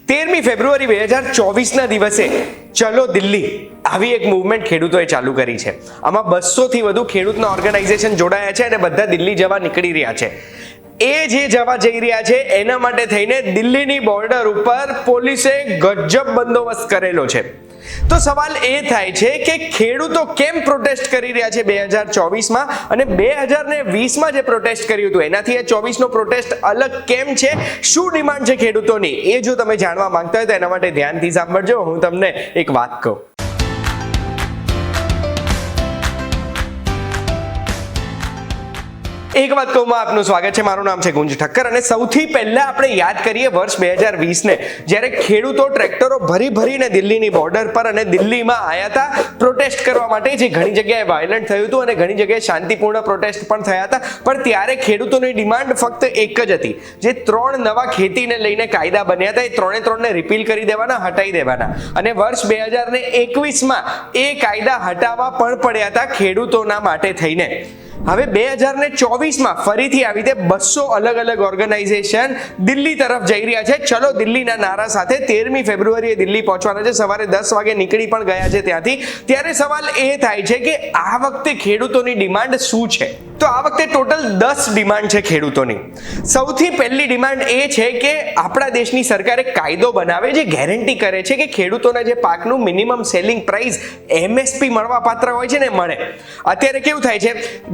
13મી ફેબ્રુઆરી 2024ના દિવસે ચલો દિલ્હી આવી એક મૂવમેન્ટ ખેડૂતોએ ચાલુ કરી છે. આમાં 200થી વધુ ખેડૂતના ઓર્ગેનાઇઝેશન જોડાયા છે અને બધા દિલ્હી જવા નીકળી રહ્યા છે. એ જે જવા જઈ રહ્યા છે એના માટે થઈને દિલ્હીની બોર્ડર ઉપર પોલીસે ગજબ બંદોબસ્ત કરેલો છે. તો સવાલ એ થાય છે કે ખેડૂતો કેમ પ્રોટેસ્ટ કરી રહ્યા છે 2024માં અને 2020માં જે પ્રોટેસ્ટ કર્યું હતું એનાથી આ 24નો પ્રોટેસ્ટ અલગ કેમ છે, શું ડિમાન્ડ છે ખેડૂતોની, એ જો તમે જાણવા માંગતા હોય તો એના માટે ધ્યાનથી સાંભળજો. હું તમને એક વાત કહું. એક વાત કહું, આપનું સ્વાગત છે. મારું નામ છે ગુંજ ઠક્કર અને સૌથી પહેલા આપણે યાદ કરીએ વર્ષ 2020ને, જ્યારે ખેડૂતો ટ્રેક્ટરો ભરીને દિલ્હીની બોર્ડર પર અને દિલ્હીમાં આવ્યા હતા પ્રોટેસ્ટ કરવા માટે, જે ઘણી જગ્યાએ વાયલન્ટ થયું હતું અને ઘણી જગ્યાએ શાંતિપૂર્ણ પ્રોટેસ્ટ પણ થયા હતા. પણ ત્યારે ખેડૂતોની ડિમાન્ડ ફક્ત એક જ હતી. જે 3 નવા ખેતીને લઈને કાયદા બન્યા હતા એ 3ને રિપીલ કરી દેવાના, હટાવી દેવાના. અને વર્ષ 2021માં એ કાયદા હટાવવા પણ પડ્યા હતા ખેડૂતોના માટે થઈને. હવે 2024માં ફરીથી આવી રીતે 200 અલગ અલગ ઓર્ગેનાઇઝેશન દિલ્હી તરફ જઈ રહ્યા છે. ચલો દિલ્હીના નારા સાથે 13મી ફેબ્રુઆરીએ દિલ્હી પહોંચવાના છે. સવારે 10 વાગે નીકળી પણ ગયા છે ત્યાંથી. ત્યારે સવાલ એ થાય છે કે આ વખતે ખેડૂતોની ડિમાન્ડ શું છે? તો આ વખતે ટોટલ 10 ડિમાન્ડ છે ખેડૂતોની. સૌથી પહેલી ડિમાન્ડ એ છે કે આપણા દેશની સરકારે કાયદો બનાવે જે ગેરંટી કરે છે કે ખેડૂતોને જે પાકનું મિનિમમ સેલિંગ પ્રાઇસ MSP મળવા પાત્ર હોય છે ને મળે. અત્યારે કેવું થાય છે,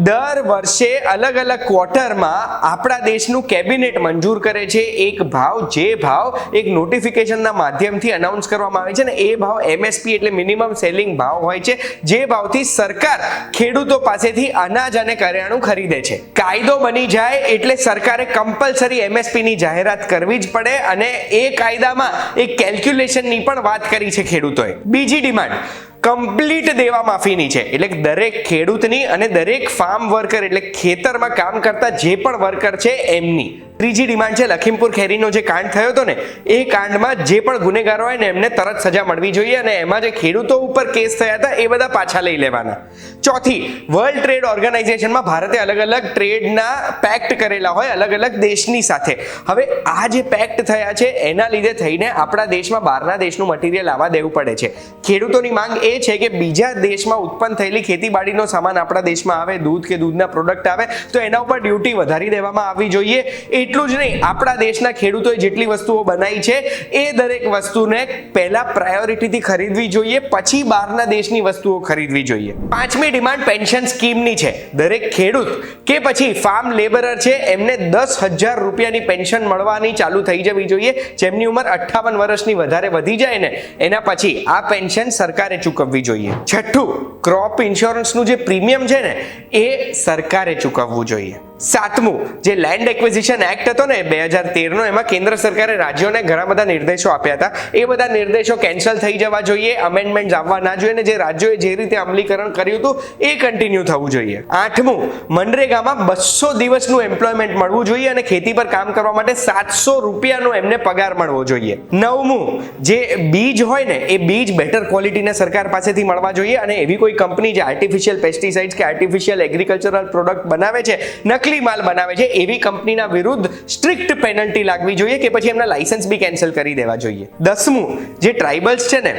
દર વર્ષે અલગ અલગ ક્વાર્ટરમાં આપણા દેશનું કેબિનેટ મંજૂર કરે છે એક ભાવ, જે ભાવ એક નોટિફિકેશનના માધ્યમથી અનાઉન્સ કરવામાં આવે છે ને એ ભાવ MSP એટલે મિનિમમ સેલિંગ ભાવ હોય છે, જે ભાવથી સરકાર ખેડૂતો પાસેથી અનાજ અને કરિયાણું ખરીદે છે. કાયદો બની જાય એટલે સરકારે કમ્પલસરી MSP ની જાહેરાત કરવી જ પડે અને એ કાયદામાં એક કેલ્ક્યુલેશનની પણ વાત કરી છે ખેડૂતોએ. બીજી ડિમાન્ડ કમ્પ્લીટ દેવા માફીની છે, એટલે દરેક ખેડૂતની અને દરેક ફાર્મ વર્કર એટલે ખેતરમાં કામ કરતા જે પણ વર્કર છે એમની. ત્રીજી ડિમાન્ડ છે લખીમપુર ખેરીનો જે કાંડ થયો હતો ને એ કાંડમાં જે પણ ગુનેગારો હોય ને એમને તરત સજા મળવી જોઈએ અને એમાં જે ખેડૂતો ઉપર કેસ થયા હતા એ બધા પાછા લઈ લેવાના. ચોથી, વર્લ્ડ ટ્રેડ ઓર્ગેનાઇઝેશનમાં ભારતે અલગ અલગ ટ્રેડના પેક્ટ કરેલા હોય અલગ અલગ દેશની સાથે. હવે આ જે પેક્ટ થયા છે એના લીધે થઈને આપણા દેશમાં બહારના દેશનું મટીરિયલ આવવા દેવું પડે છે. ખેડૂતોની માંગ એ છે કે બીજા દેશમાં ઉત્પન્ન થયેલી ખેતીવાડીનો સામાન આપણા દેશમાં આવે, દૂધ કે દૂધના પ્રોડક્ટ આવે તો એના ઉપર ડ્યુટી વધારી દેવામાં આવવી જોઈએ. એટલું જ નહીં, આપણા દેશના ખેડૂતોએ જેટલી વસ્તુઓ બનાવી છે એ દરેક વસ્તુને પહેલા પ્રાયોરિટીથી ખરીદવી જોઈએ, પછી બહારના દેશની વસ્તુઓ ખરીદવી જોઈએ. પાંચમી ડિમાન્ડ પેન્શન સ્કીમની છે. દરેક ખેડૂત કે પછી ફાર્મ લેબરર છે એમને 10,000 રૂપિયાની પેન્શન મળવાની ચાલુ થઈ જવી જોઈએ. જેમની ઉંમર 58 વર્ષની વધારે વધી જાય ને એના પછી આ પેન્શન સરકારે ચૂકવવી જોઈએ. છઠ્ઠું, ક્રોપ ઇન્સ્યોરન્સનું જે પ્રીમિયમ છે ને એ સરકારે ચૂકવવું જોઈએ. સાતમું, જે લેન્ડ એક્વિઝિશન એક્ટ હતો ને 2013નો, એમાં કેન્દ્ર સરકારે રાજ્યોને ઘણા બધા નિર્દેશો આપ્યા હતા. એ બધા નિર્દેશો કેન્સલ થઈ જવા જોઈએ, અમેન્ડમેન્ટ આવવા ના જોઈએ અને જે રાજ્યોએ જે રીતે અમલીકરણ કર્યું હતું એ કન્ટિન્યુ થવું જોઈએ. આઠમું, મનરેગામાં 200 દિવસનું એમ્પ્લોયમેન્ટ મળવું જોઈએ અને ખેતી પર કામ કરવા માટે 700 રૂપિયાનો એમને પગાર મળવો જોઈએ. નવમું, જે બીજ હોય ને એ બીજ બેટર ક્વોલિટીના સરકાર પાસેથી મળવા જોઈએ અને એવી કોઈ કંપની જે આર્ટિફિશિયલ પેસ્ટિસાઇડ્સ કે આર્ટિફિશિયલ એગ્રીકલ્ચરલ પ્રોડક્ટ બનાવે છે, નકલી માલ બનાવે છે, એવી કંપનીના વિરુદ્ધ સ્ટ્રિક્ટ પેનલ્ટી લાગવી જોઈએ કે પછી એમના લાયસન્સ બી કેન્સલ કરી દેવા જોઈએ. 10મું, જે ટ્રાઇબલ્સ છે ને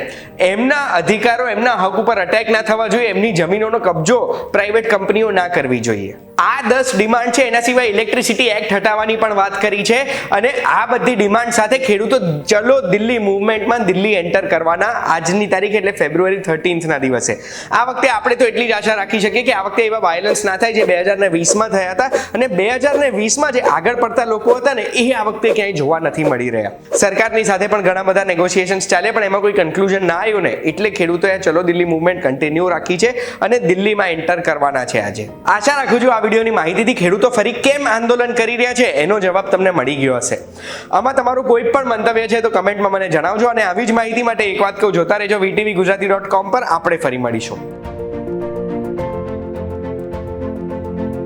એમના અધિકારો, એમના હક ઉપર અટેક ના થવા જોઈએ, એમની જમીનોનો કબજો પ્રાઇવેટ કંપનીઓ ના કરવી જોઈએ. આ 10 ડિમાન્ડ છે. એના સિવાય ઇલેક્ટ્રિસિટી એક્ટ હટાવવાની પણ વાત કરી છે અને આ બધી ડિમાન્ડ સાથે ખેડૂતો ચલો દિલ્હી મૂવમેન્ટમાં દિલ્હી એન્ટર કરવાના આજની તારીખ એટલે ફેબ્રુઆરી 13ના દિવસે. આ વખતે આપણે તો એટલી જ આશા રાખી શકીએ કે આ વખતે એવા વાયલન્સ ના થાય જે 2020માં થયા હતા અને 2020માં જે આગળ પડતા લોકો હતા ને એ આ વખતે ક્યાંય જોવા નથી મળી રહ્યા. સરકારની સાથે પણ ઘણા બધા નેગોશિએશન્સ ચાલે પણ એમાં કોઈ કન્ક્લુઝન ના આવ્યું ને એટલે ખેડૂતોએ ચલો દિલ્હી મૂવમેન્ટ કન્ટિન્યુ રાખી છે અને દિલ્હીમાં એન્ટર કરવાના છે આજે. આશા રાખું છું આ વિડીયોની માહિતીથી ખેડૂતો ફરી કેમ આંદોલન કરી રહ્યા છે એનો જવાબ તમને મળી ગયો હશે. આમાં તમારું કોઈ પણ મંતવ્ય છે તો કમેન્ટમાં મને જણાવજો અને આવી જ માહિતી માટે એક વાત કહું, જોતા રહેજો VTV Gujarati.com પર. આપણે ફરી મળીશું.